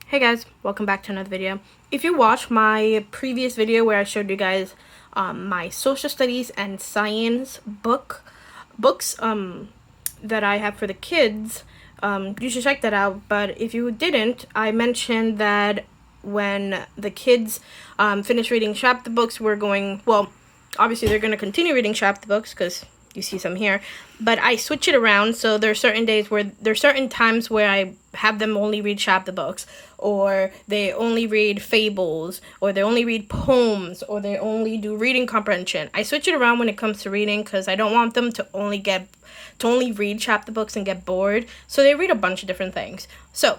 Hey guys, welcome back to another video. If you watched my previous video where I showed you guys my social studies and science books that I have for the kids, you should check that out. But if you didn't, I mentioned that when the kids finish reading chapter books, we're going, well, obviously they're going to continue reading chapter books because you see some here, but I switch it around. So there are certain days where there's certain times where I have them only read chapter books, or they only read fables, or they only read poems, or they only do reading comprehension. I switch it around when it comes to reading because I don't want them to only read chapter books and get bored. So they read a bunch of different things. So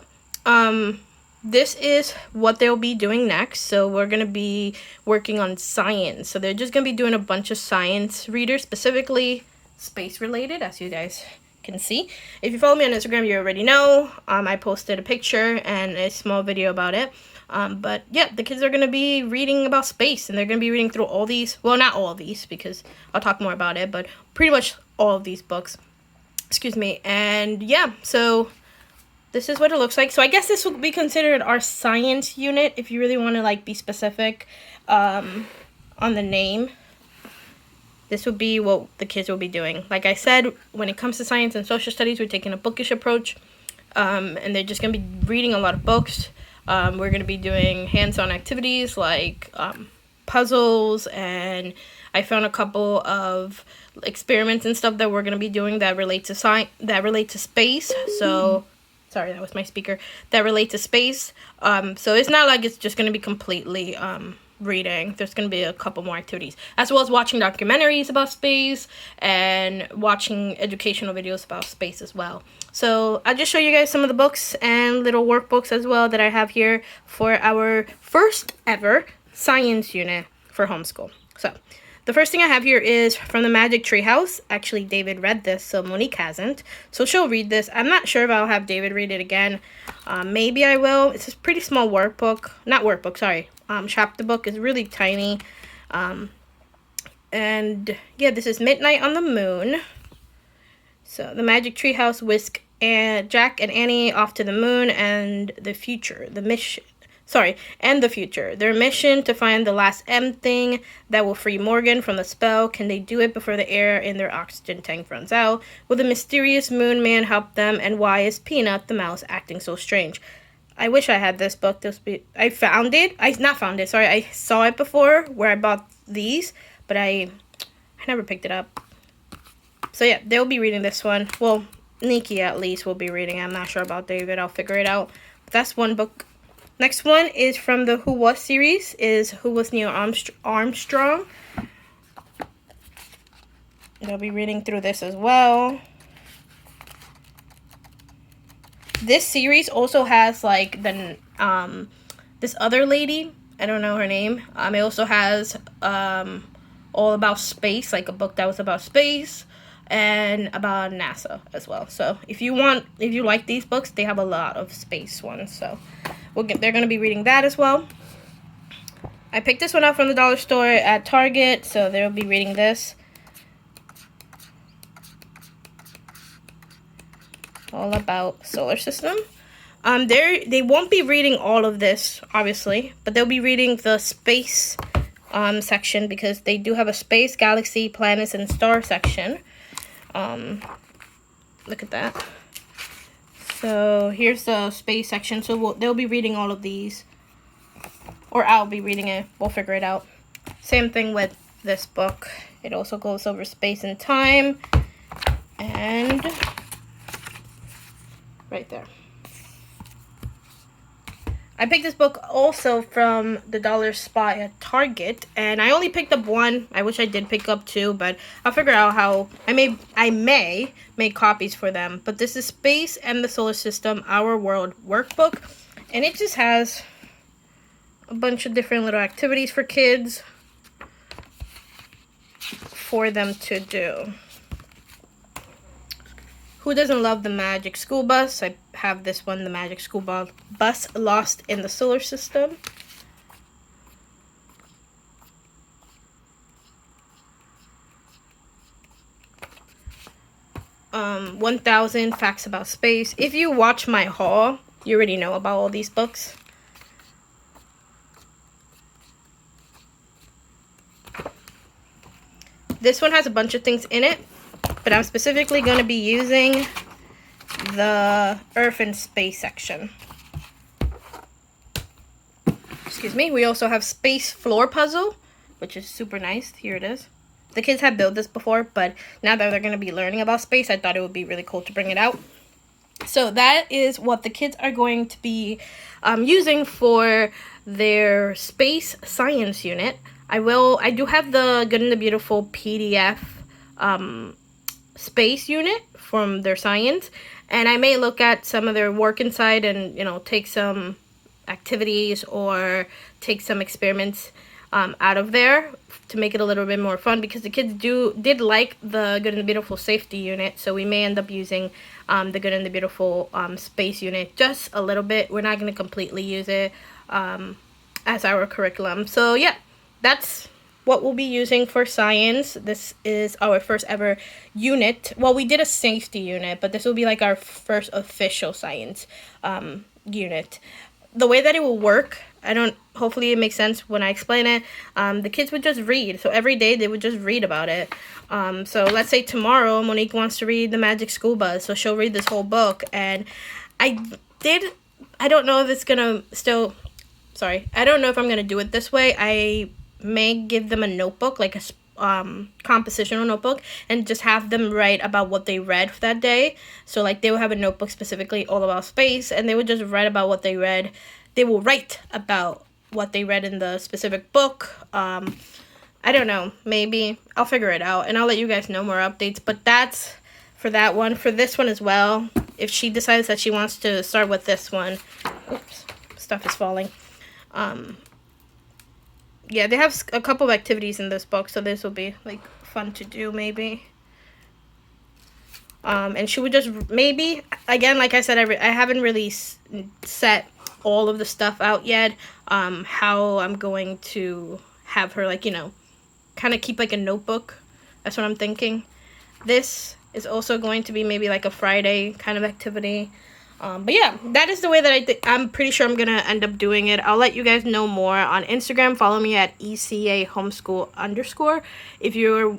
this is what they'll be doing next. So we're going to be working on science. So they're just going to be doing a bunch of science readers, specifically space related, as you guys can see. If you follow me on Instagram, you already know. I posted a picture and a small video about it. But yeah, the kids are going to be reading about space, and they're going to be reading through all these. Well, not all of these, because I'll talk more about it, but pretty much all of these books. Excuse me. And yeah, so this is what it looks like. So I guess this would be considered our science unit if you really want to like be specific on the name. This would be what the kids will be doing. Like I said, when it comes to science and social studies, we're taking a bookish approach, and they're just going to be reading a lot of books. We're going to be doing hands-on activities like puzzles, and I found a couple of experiments and stuff that we're going to be doing that relate to space. So sorry, that was my speaker. That relate to space. So it's not like it's just going to be completely reading. There's going to be a couple more activities, as well as watching documentaries about space and watching educational videos about space as well. So I'll just show you guys some of the books and little workbooks as well that I have here for our first ever science unit for homeschool. So the first thing I have here is from the Magic Tree House. Actually, David read this, so Monique hasn't. So she'll read this. I'm not sure if I'll have David read it again. Maybe I will. It's a pretty small workbook. Not workbook, sorry. Chapter book is really tiny. And yeah, this is Midnight on the Moon. So the Magic Tree House whisk and Jack and Annie off to the moon and the future. And the future. Their mission to find the last M thing that will free Morgan from the spell. Can they do it before the air in their oxygen tank runs out? Will the mysterious moon man help them? And why is Peanut the mouse acting so strange? I wish I had this book. I found it. I saw it before where I bought these, but I never picked it up. So yeah, they'll be reading this one. Well, Nikki at least will be reading. I'm not sure about David. I'll figure it out. But that's one book. Next one is from the Who Was series, is Who Was Neil Armstrong. They'll be reading through this as well. This series also has like this other lady, I don't know her name. It also has all about space, like a book that was about space and about NASA as well. So if you like these books, they have a lot of space ones. So they're going to be reading that as well. I picked this one up from the dollar store at Target, so they'll be reading this. All about solar system. They won't be reading all of this, obviously, but they'll be reading the space section, because they do have a space, galaxy, planets, and star section. Look at that. So here's the space section. So they'll be reading all of these, or I'll be reading it. We'll figure it out. Same thing with this book. It also goes over space and time, and right there. I picked this book also from the dollar spot at Target, and I only picked up one. I wish I did pick up two, but I'll figure out how. I may make copies for them. But this is Space and the Solar System, Our World Workbook, and it just has a bunch of different little activities for kids for them to do. Who doesn't love the Magic School Bus? I have this one, the Magic School Bus Lost in the Solar System. 1000 Facts About Space. If you watch my haul, you already know about all these books. This one has a bunch of things in it, but I'm specifically going to be using the Earth and Space section. Excuse me. We also have Space Floor Puzzle, which is super nice. Here it is. The kids have built this before, but now that they're going to be learning about space, I thought it would be really cool to bring it out. So that is what the kids are going to be using for their space science unit. I do have the Good and the Beautiful PDF space unit from their science, and I may look at some of their work inside and, you know, take some activities or take some experiments out of there to make it a little bit more fun, because the kids did like the Good and the Beautiful safety unit, so we may end up using the Good and the Beautiful space unit just a little bit. We're not going to completely use it as our curriculum. So yeah, that's what we'll be using for science. This is our first ever unit. Well, we did a safety unit, but this will be like our first official science unit. The way that it will work, hopefully it makes sense when I explain it. The kids would just read. So every day they would just read about it. So let's say tomorrow Monique wants to read The Magic School Bus. So she'll read this whole book. And I don't know if it's going to still, I don't know if I'm going to do it this way. I may give them a notebook, like a compositional notebook, and just have them write about what they read for that day. So like they will have a notebook specifically all about space, and they would just write about what they read. They will write about what they read in the specific book. I don't know, maybe I'll figure it out and I'll let you guys know more updates. But that's for that one. For this one as well, if she decides that she wants to start with this one, oops, stuff is falling. Yeah, they have a couple of activities in this book, so this will be like fun to do maybe. And she would just maybe, again, like I said, I haven't really set all of the stuff out yet. How I'm going to have her, like, you know, kind of keep like a notebook. That's what I'm thinking. This is also going to be maybe like a Friday kind of activity. But yeah, that is the way that I'm pretty sure I'm going to end up doing it. I'll let you guys know more on Instagram. Follow me at ECA Homeschool_. If you're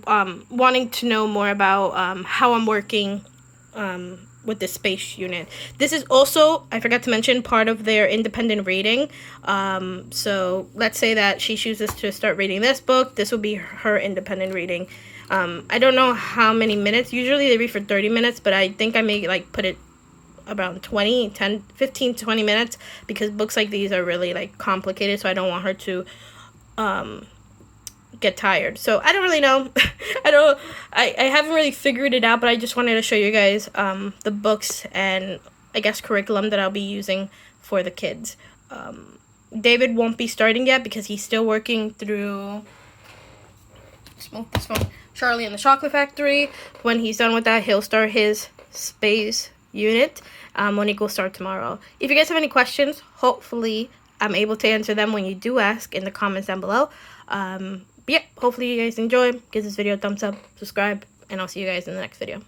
wanting to know more about how I'm working with the space unit. This is also, I forgot to mention, part of their independent reading. So let's say that she chooses to start reading this book. This will be her independent reading. I don't know how many minutes. Usually they read for 30 minutes, but I think I may like put it around 15 to 20 minutes, because books like these are really like complicated, so I don't want her to get tired. So I don't really know. I haven't really figured it out, but I just wanted to show you guys the books and I guess curriculum that I'll be using for the kids. David won't be starting yet because he's still working through Charlie and the Chocolate Factory. When he's done with that, he'll start his space unit. Monique will start tomorrow. If you guys have any questions, hopefully I'm able to answer them when you do ask in the comments down below. But yeah, hopefully you guys enjoy. Give this video a thumbs up, subscribe, and I'll see you guys in the next video.